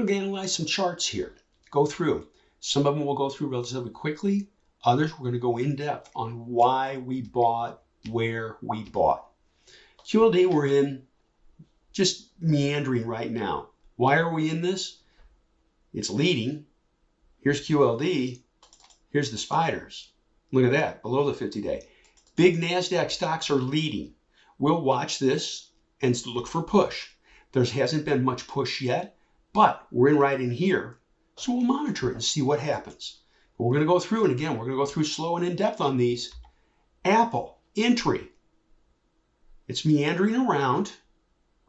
going to analyze some charts here, go through. Some of them we'll go through relatively quickly. Others we're going to go in depth on why we bought, where we bought. QLD we're in, just meandering right now. Why are we in this? It's leading. Here's QLD. Here's the spiders. Look at that, below the 50-day. Big NASDAQ stocks are leading. We'll watch this and look for push. There hasn't been much push yet, but we're right in here. So we'll monitor it and see what happens. But we're going to go through, and again, we're going to go through slow and in depth on these. Apple, entry. It's meandering around,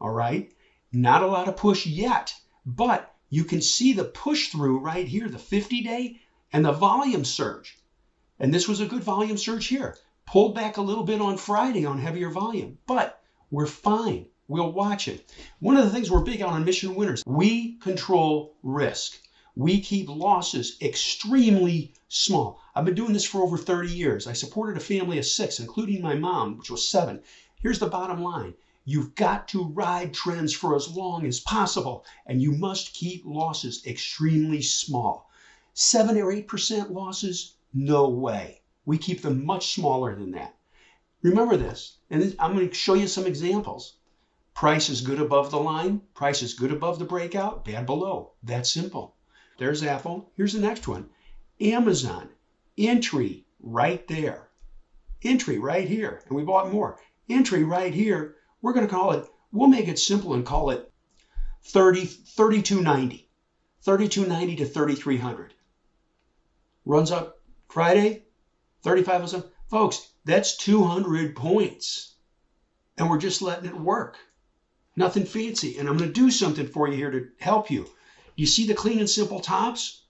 all right? Not a lot of push yet, but you can see the push through right here, the 50-day and the volume surge. And this was a good volume surge here. Pulled back a little bit on Friday on heavier volume, but we're fine. We'll watch it. One of the things we're big on Mission Winners, we control risk. We keep losses extremely small. I've been doing this for over 30 years. I supported a family of 6, including my mom, which was 7. Here's the bottom line. You've got to ride trends for as long as possible, and you must keep losses extremely small. 7 or 8% losses? No way. We keep them much smaller than that. Remember this, and I'm going to show you some examples. Price is good above the line. Price is good above the breakout, bad below. That's simple. There's Apple. Here's the next one. Amazon. Entry right there. Entry right here. And we bought more. Entry right here. We're going to call it, we'll make it simple and call it 3290. 3290 to 3300. Runs up Friday, 3507. Folks, that's 200 points. And we're just letting it work. Nothing fancy. And I'm going to do something for you here to help you. You see the clean and simple tops?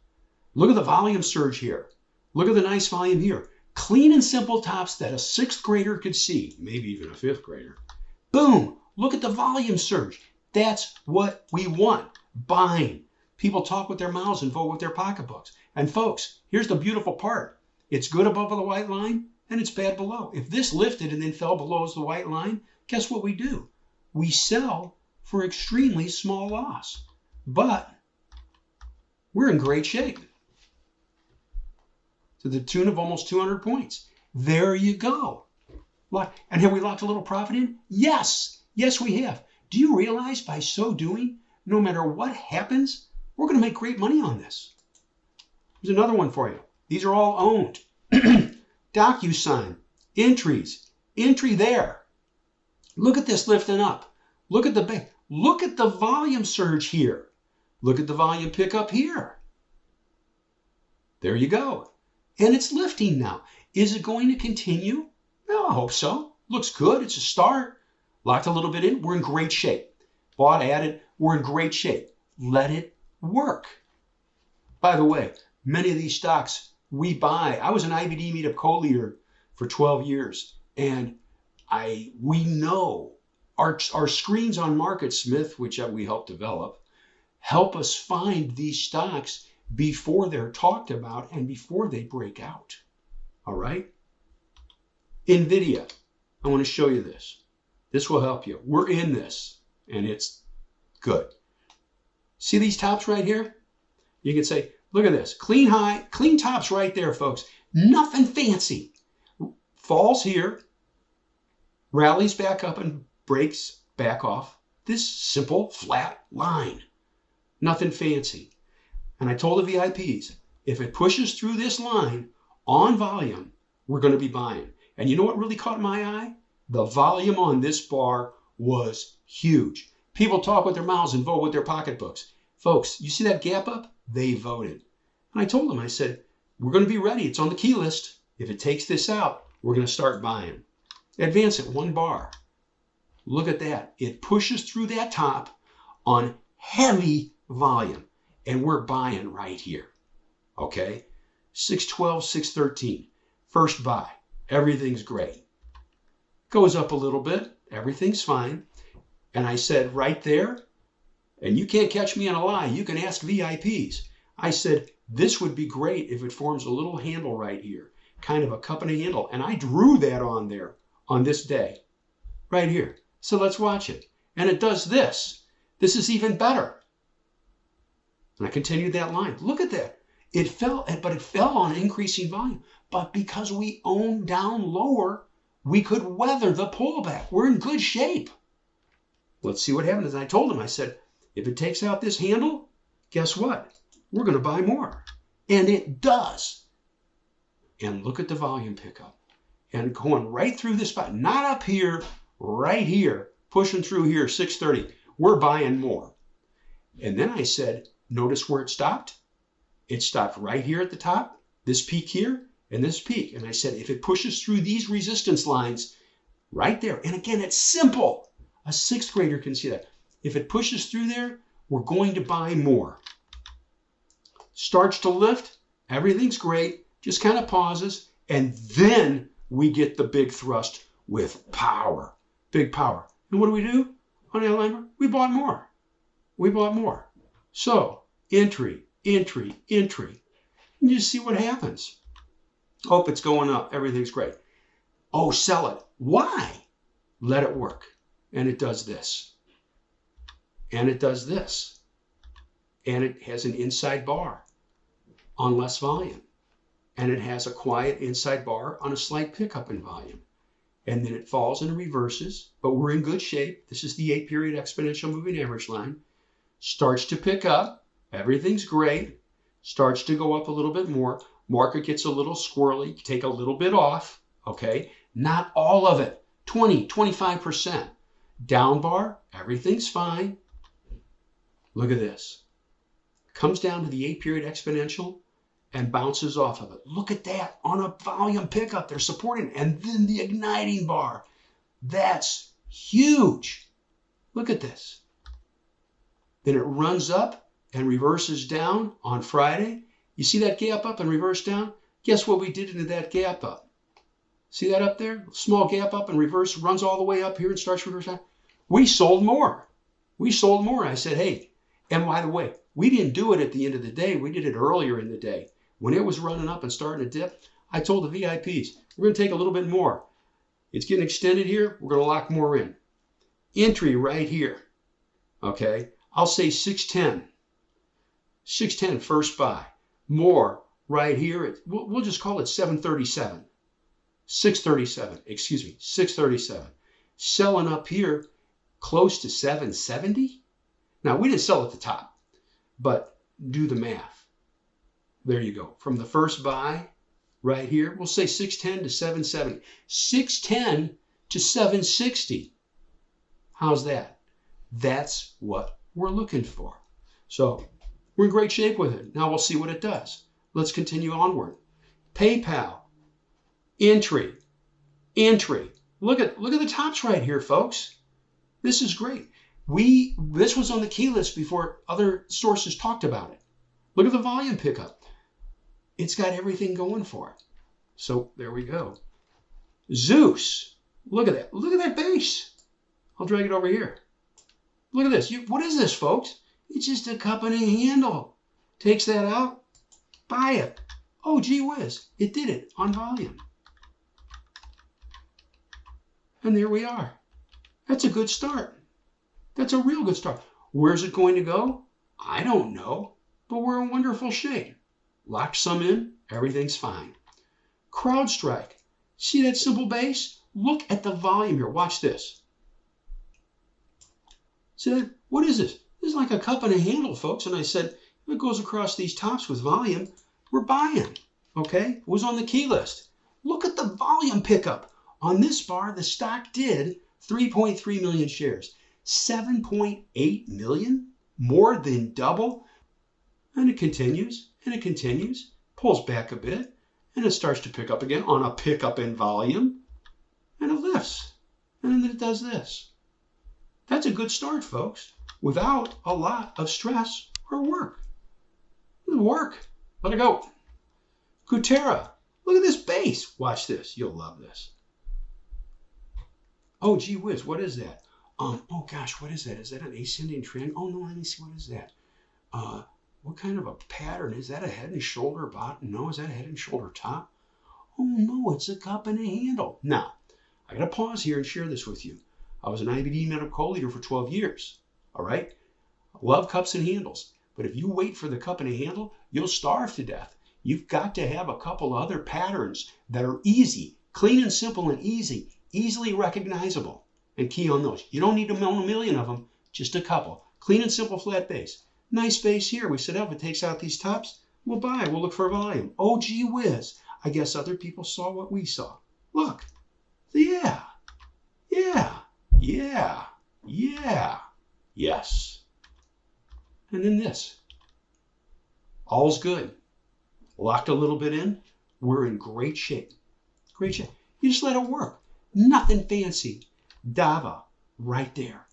Look at the volume surge here. Look at the nice volume here. Clean and simple tops that a 6th grader could see, maybe even a 5th grader. Boom! Look at the volume surge. That's what we want. Buying. People talk with their mouths and vote with their pocketbooks. And folks, here's the beautiful part. It's good above the white line and it's bad below. If this lifted and then fell below the white line, guess what we do? We sell for extremely small loss. But we're in great shape. To the tune of almost 200 points. There you go. And have we locked a little profit in? Yes. Yes, we have. Do you realize by so doing, no matter what happens, we're going to make great money on this? Here's another one for you. These are all owned. DocuSign. Entries. Entry there. Look at this lifting up. Look at the volume surge here. Look at the volume pickup here. There you go. And it's lifting now. Is it going to continue? Well, I hope so. Looks good. It's a start. Locked a little bit in. We're in great shape. Bought, added. We're in great shape. Let it work. By the way, many of these stocks we buy. I was an IBD meetup co-leader for 12 years. And we know our screens on MarketSmith, which we help develop, help us find these stocks before they're talked about and before they break out. All right? NVIDIA. I want to show you this. This will help you. We're in this, and it's good. See these tops right here? You can say, look at this. Clean high, clean tops right there, folks. Nothing fancy. Falls here, rallies back up and breaks back off. This simple, flat line. Nothing fancy. And I told the VIPs, if it pushes through this line on volume, we're going to be buying. And you know what really caught my eye? The volume on this bar was huge. People talk with their mouths and vote with their pocketbooks. Folks, you see that gap up? They voted. And I told them, I said, we're going to be ready. It's on the key list. If it takes this out, we're going to start buying. Advance it 1 bar. Look at that. It pushes through that top on heavy volume. And we're buying right here. Okay? 612, 613. First buy. Everything's great. Goes up a little bit. Everything's fine. And I said right there, and you can't catch me on a lie. You can ask VIPs. I said, this would be great if it forms a little handle right here. Kind of a cup and a handle. And I drew that on there on this day. Right here. So let's watch it. And it does this. This is even better. And I continued that line. Look at that. It fell, but it fell on increasing volume. But because we owned down lower, we could weather the pullback. We're in good shape. Let's see what happens. And I told him, I said, if it takes out this handle, guess what? We're going to buy more. And it does. And look at the volume pickup. And going right through this spot, not up here, right here, pushing through here, 630. We're buying more. And then I said, notice where it stopped? It stopped right here at the top, this peak here, and this peak. And I said, if it pushes through these resistance lines right there, and again, it's simple. A sixth grader can see that. If it pushes through there, we're going to buy more. Starts to lift, everything's great, just kind of pauses, and then we get the big thrust with power, big power. And what do we do on Alhambra? We bought more. We bought more. So entry, entry, entry. And you see what happens. Oh, it's going up. Everything's great. Oh, sell it. Why? Let it work. And it does this. And it does this. And it has an inside bar on less volume. And it has a quiet inside bar on a slight pickup in volume. And then it falls and reverses, but we're in good shape. This is the 8-period exponential moving average line. Starts to pick up. Everything's great. Starts to go up a little bit more. Market gets a little squirrely. Take a little bit off, okay? Not all of it. 20, 25%. Down bar, everything's fine. Look at this. Comes down to the 8-period exponential and bounces off of it. Look at that on a volume pickup. They're supporting. And then the igniting bar. That's huge. Look at this. Then it runs up and reverses down on Friday. You see that gap up and reverse down? Guess what we did into that gap up? See that up there? Small gap up and reverse, runs all the way up here and starts reverse down. We sold more. We sold more. I said, hey, and by the way, we didn't do it at the end of the day. We did it earlier in the day. When it was running up and starting to dip, I told the VIPs, we're going to take a little bit more. It's getting extended here. We're going to lock more in. Entry right here. Okay. I'll say 610. 610 first buy. More right here. We'll just call it 737. 637. Excuse me. 637. Selling up here close to 770. Now, we didn't sell at the top, but do the math. There you go. From the first buy right here, we'll say 610 to 770. 610 to 760. How's that? That's what we're looking for. So we're in great shape with it. Now we'll see what it does. Let's continue onward. PayPal. Entry. Entry. Look at the tops right here, folks. This is great. This was on the key list before other sources talked about it. Look at the volume pickup. It's got everything going for it. So there we go. Zeus. Look at that. Look at that base. I'll drag it over here. Look at this. What is this, folks? It's just a cup and a handle. Takes that out. Buy it. Oh, gee whiz. It did it on volume. And there we are. That's a good start. That's a real good start. Where's it going to go? I don't know. But we're in wonderful shape. Lock some in. Everything's fine. CrowdStrike. See that simple base? Look at the volume here. Watch this. See that? What is this? This is like a cup and a handle, folks. And I said, if it goes across these tops with volume, we're buying. Okay? It was on the key list. Look at the volume pickup. On this bar, the stock did 3.3 million shares. 7.8 million? More than double? And it continues, and it continues, pulls back a bit, and it starts to pick up again on a pickup in volume, and it lifts. And then it does this. That's a good start, folks, without a lot of stress or work. Work. Let it go. Kutera. Look at this base. Watch this. You'll love this. Oh, gee whiz. What is that? Oh, gosh. What is that? Is that an ascending trend? Oh, no. Let me see. What is that? What kind of a pattern? Is that a head and shoulder bottom? No. Is that a head and shoulder top? Oh, no. It's a cup and a handle. Now, I got to pause here and share this with you. I was an IBD medical co-leader for 12 years. All right? I love cups and handles. But if you wait for the cup and a handle, you'll starve to death. You've got to have a couple other patterns that are easy, clean and simple and easy, easily recognizable. And key on those. You don't need a million of them, just a couple. Clean and simple flat base. Nice base here. We said, oh, if it takes out these tops, we'll buy. We'll look for volume. Oh, gee whiz. I guess other people saw what we saw. Look. Yeah. Yeah. Yeah. Yeah. Yes. And then this. All's good. Locked a little bit in. We're in great shape. Great shape. You just let it work. Nothing fancy. Dava right there.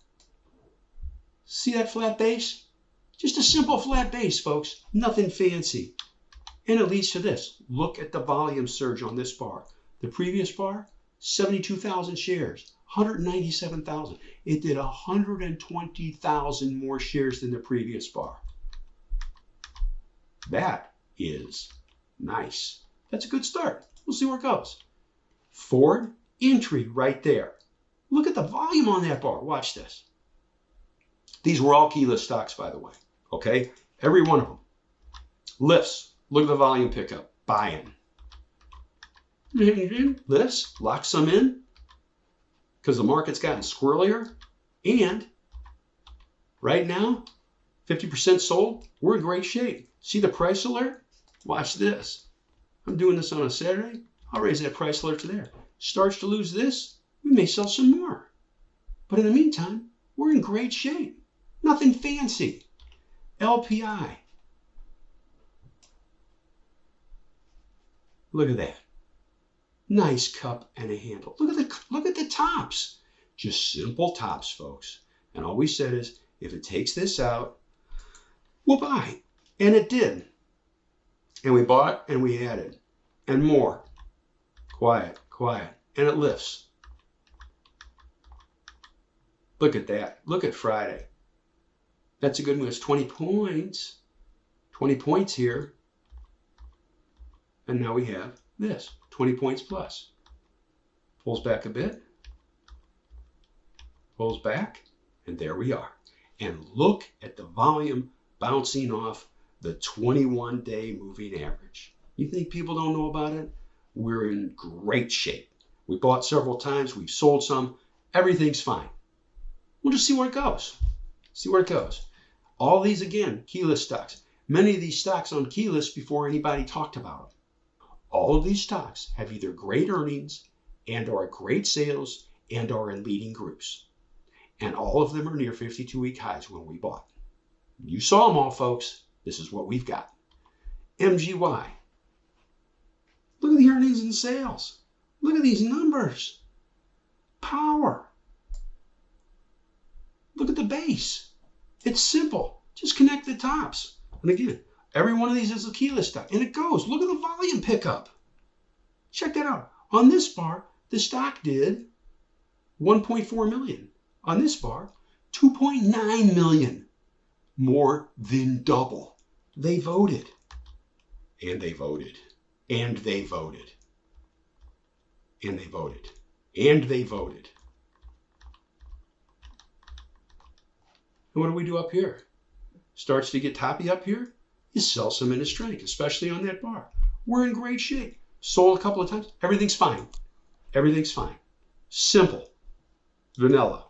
See that flat base? Just a simple flat base, folks. Nothing fancy. And it leads to this. Look at the volume surge on this bar. The previous bar, 72,000 shares, 197,000. It did 120,000 more shares than the previous bar. That is nice. That's a good start. We'll see where it goes. Forward entry right there. Look at the volume on that bar. Watch this. These were all keyless stocks, by the way. Okay? Every one of them. Lifts. Look at the volume pickup. Buying. Lifts. Lock some in. Because the market's gotten squirrelier. And right now, 50% sold. We're in great shape. See the price alert? Watch this. I'm doing this on a Saturday. I'll raise that price alert to there. Starts to lose this, we may sell some more. But in the meantime, we're in great shape. Nothing fancy. LPI. Look at that. Nice cup and a handle. Look at the tops. Just simple tops, folks. And all we said is, if it takes this out, we'll buy. And it did. And we bought and we added. And more. Quiet, quiet. And it lifts. Look at that. Look at Friday. That's a good move. It's 20 points. 20 points here. And now we have this. 20 points plus. Pulls back a bit. Pulls back. And there we are. And look at the volume bouncing off the 21-day moving average. You think people don't know about it? We're in great shape. We bought several times. We've sold some. Everything's fine. We'll just see where it goes. See where it goes. All these, again, keyless stocks. Many of these stocks on keyless before anybody talked about them. All of these stocks have either great earnings and are great sales and are in leading groups. And all of them are near 52-week highs when we bought. You saw them all, folks. This is what we've got. MGY. Look at the earnings and sales. Look at these numbers. Power. Look at the base. It's simple. Just connect the tops. And again, every one of these is a keyless stock. And it goes. Look at the volume pickup. Check that out. On this bar, the stock did 1.4 million. On this bar, 2.9 million. More than double. They voted. And they voted. And they voted. And they voted. And they voted. And what do we do up here? Starts to get toppy up here. You sell some in a strength, especially on that bar. We're in great shape. Sold a couple of times. Everything's fine. Everything's fine. Simple. Vanilla.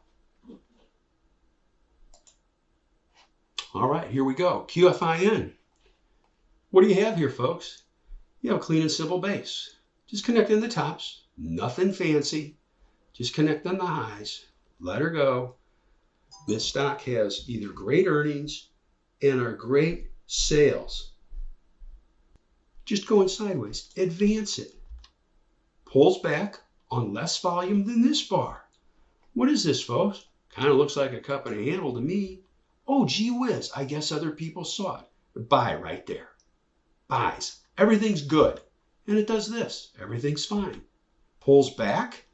All right, here we go. QFIN. What do you have here, folks? You have a clean and simple base. Just connect in the tops. Nothing fancy. Just connect on the highs. Let her go. This stock has either great earnings and are great sales. Just going sideways. Advance it. Pulls back on less volume than this bar. What is this, folks? Kind of looks like a cup and a handle to me. Oh, gee whiz. I guess other people saw it. Buy right there. Buys. Everything's good. And it does this. Everything's fine. Pulls back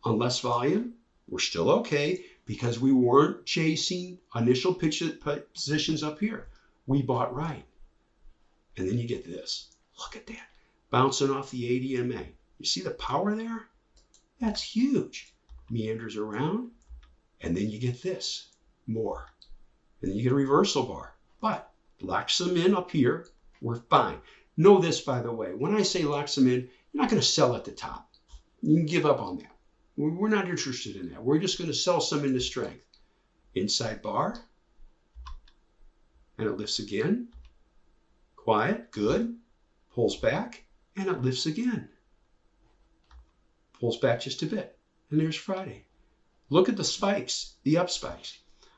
on less volume. We're still okay because we weren't chasing initial positions up here. We bought right. And then you get this. Look at that. Bouncing off the ADMA. You see the power there? That's huge. Meanders around. And then you get this. More. And then you get a reversal bar. But lock some in up here, we're fine. Know this, by the way, when I say lock some in, you're not going to sell at the top. You can give up on that. We're not interested in that. We're just going to sell some into strength. Inside bar, and it lifts again. Quiet, good. Pulls back, and it lifts again. Pulls back just a bit, and there's Friday. Look at the spikes, the up spikes.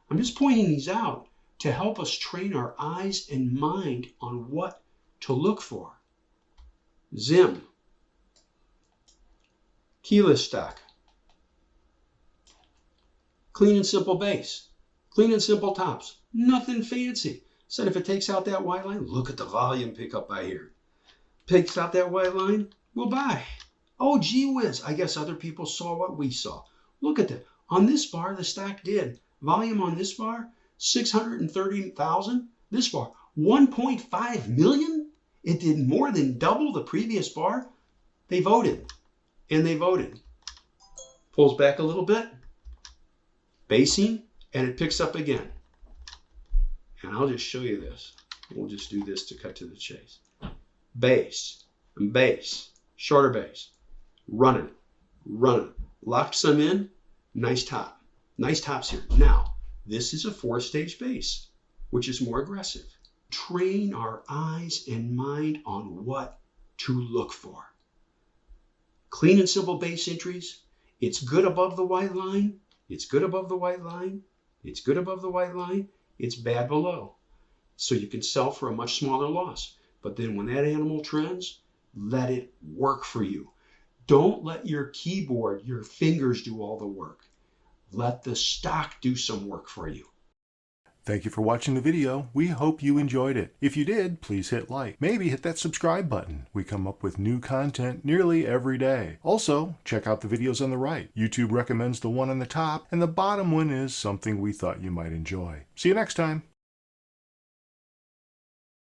I'm just pointing these out to help us train our eyes and mind on what to look for. Zim. Keyless stock. Clean and simple base. Clean and simple tops. Nothing fancy. Said if it takes out that white line, look at the volume pickup by here. Picks out that white line, we'll buy. Oh, gee whiz. I guess other people saw what we saw. Look at that. On this bar, the stock did. Volume on this bar, 630,000. This bar, 1.5 million. It did more than double the previous bar. They voted, and they voted. Pulls back a little bit. Basing, and it picks up again. And I'll just show you this. We'll just do this to cut to the chase. Base, and base, shorter base. Running, running. Locked some in. Nice top. Nice tops here. Now, this is a 4-stage base, which is more aggressive. Train our eyes and mind on what to look for. Clean and simple base entries. It's good above the white line. It's good above the white line. It's good above the white line. It's bad below. So you can sell for a much smaller loss. But then when that animal trends, let it work for you. Don't let your keyboard, your fingers do all the work. Let the stock do some work for you. Thank you for watching the video. We hope you enjoyed it. If you did, please hit like. Maybe hit that subscribe button. We come up with new content nearly every day. Also, check out the videos on the right. YouTube recommends the one on the top, and the bottom one is something we thought you might enjoy. See you next time.